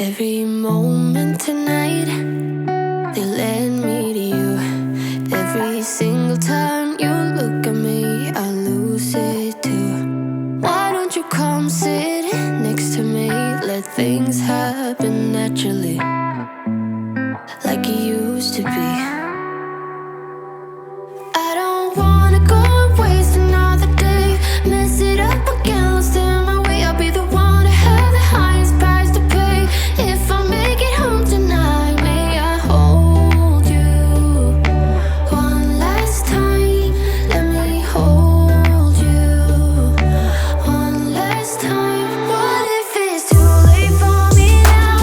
Every moment tonight, they led me to you. Every single time you look at me, I lose it too. Why don't you come sit next to me? Let things happen naturally, like it used to be. I don't wanna go and waste another day, mess it up again, lost in my way. I'll be the one to have the highest price to pay. If I make it home tonight, may I hold you one last time? Let me hold you one last time. What if it's too late for me now?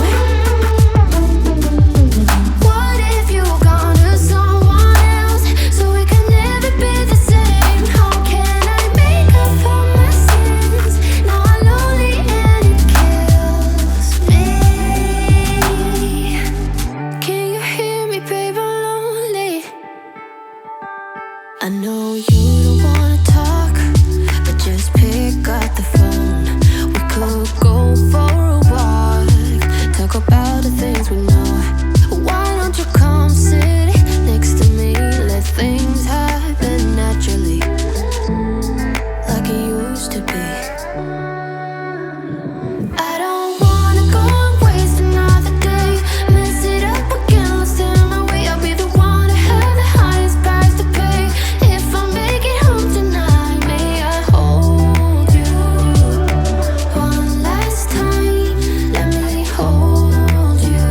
What if you're gone to someone else, so we can never be the same? How can I make up for my sins? Now I'm lonely and it kills me. Can you hear me, babe? I'm lonely. I know you don't wanna talk, but just pick up the phone. We could go for a walk, talk about the things we know. Why don't you come sit next to me? Let things happen naturally, like it used to be. I don't wanna go and waste another day, mess it up again, lost in my way. I'll be the one to have the highest price to pay. If I make it home tonight, may I hold you one last time? Let me hold you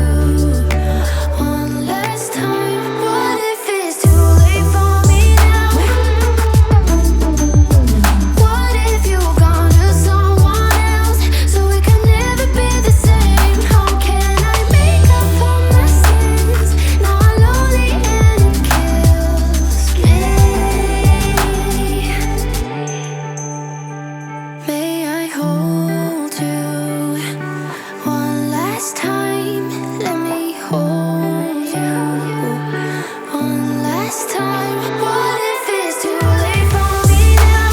one last time. What if it's too late for me now? What if you're gone to someone else, so we can never be the same? How can I make up for my sins? Now I'm lonely and it kills me. May I hold you one last time? Let me hold you one last time. What if it's too late for me now?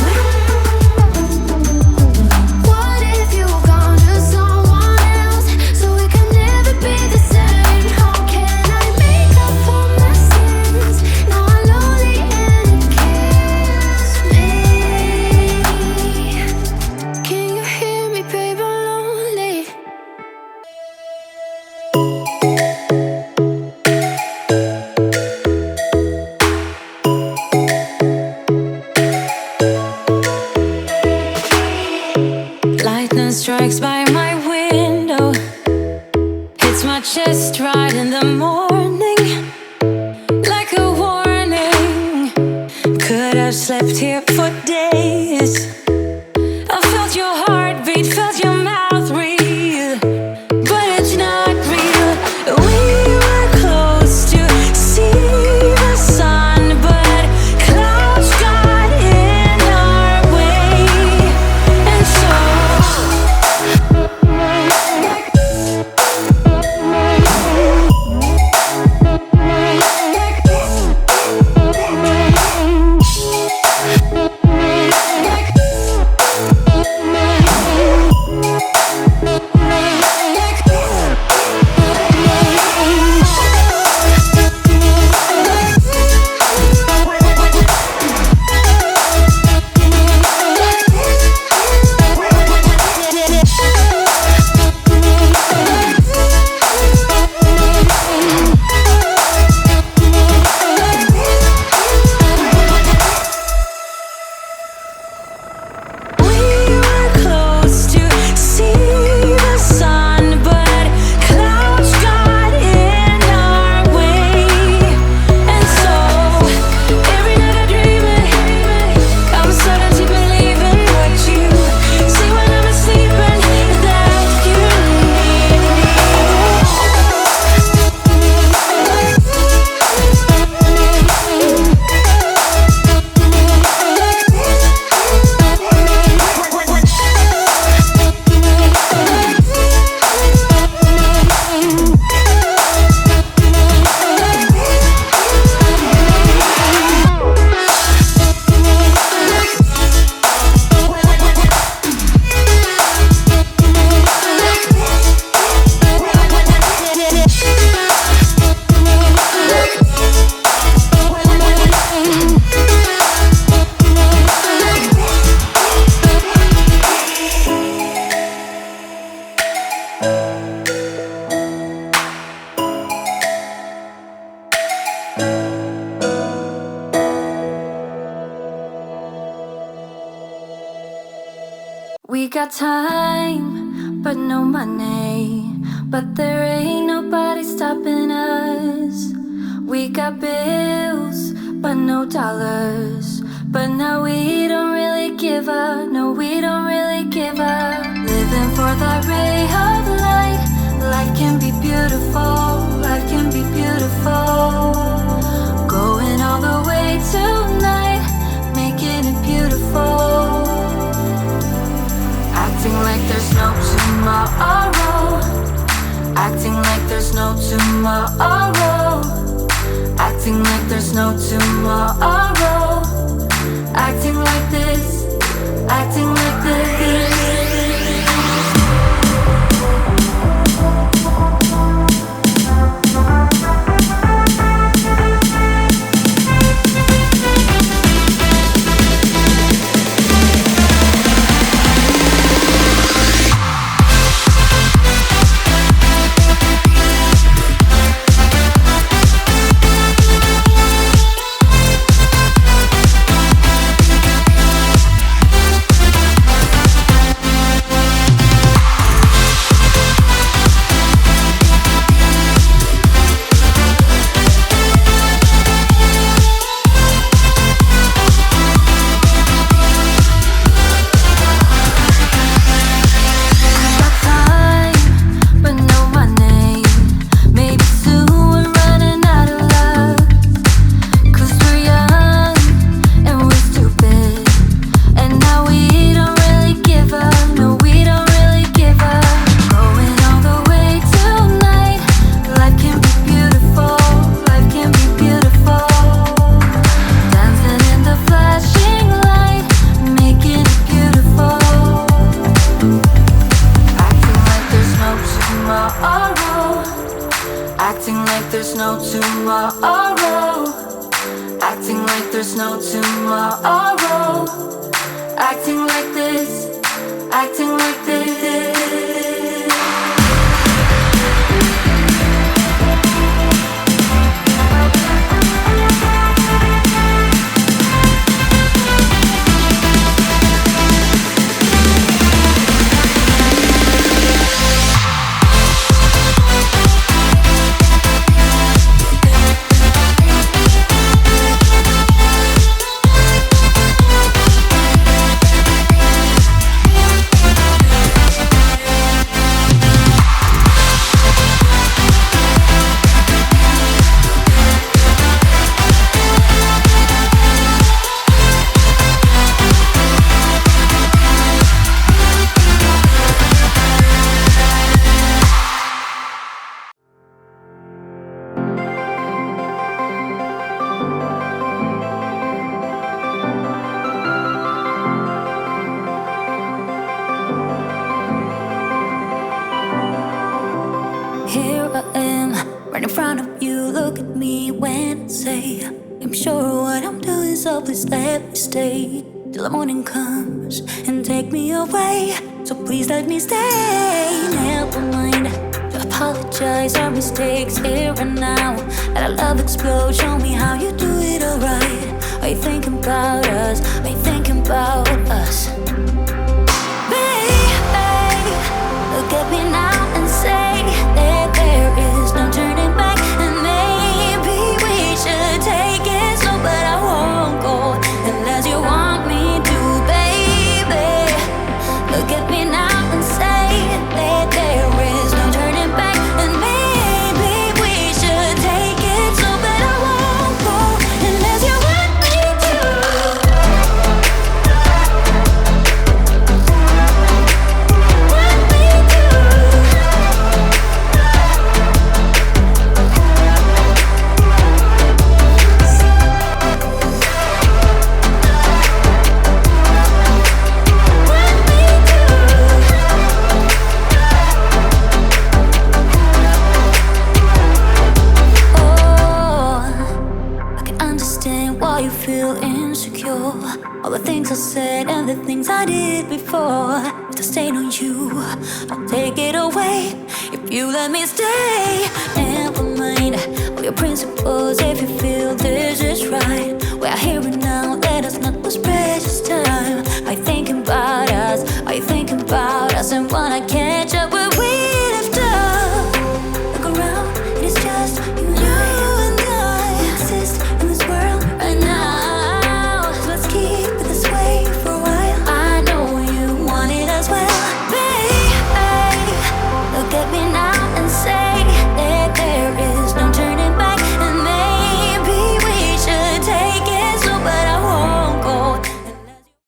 What if you're gone to someone else, so we can never be the same? How can I make up for my sins? Now I'm lonely and it kills me. Can you hear me, babe? I'm lonely. Lightning strikes by my window, hits my chest right in the morning, like a warning. Could have slept here for days. I felt your heartbeat, felt your mouth breathe, but it's not real. We were close to see the sun, but clouds got in our way, and so got time, but no money. But there ain't nobody stopping us. We got bills, but no dollars. But now we don't really give up. No, we don't really give up. Living for that ray of light. Life can be beautiful. Life can be beautiful. Going all the way tonight, making it beautiful. Acting like there's no tomorrow. Acting like there's no tomorrow. Acting like there's no tomorrow. Acting like this. Acting like this. Please let me stay till the morning comes and take me away. So please let me stay. Never mind to apologize our mistakes here and now. Let our love explode. Show me how you do it alright. Are you thinking about us? Are you thinking about us? Baby, look at me now and say that there is no turning back. And maybe we should take it slow, but I won't go unless you want me to, baby. Look at me now and say that there is no turning back. And maybe we should take it slow, but I won't go unless you want me to. All the things I said and the things I did before, it's a stain on you. I'll take it away if you let me stay. Never mind all your principles if you feel this is right. We're here and now, let us not lose precious time. Are you thinking about us? Are you thinking about and what I can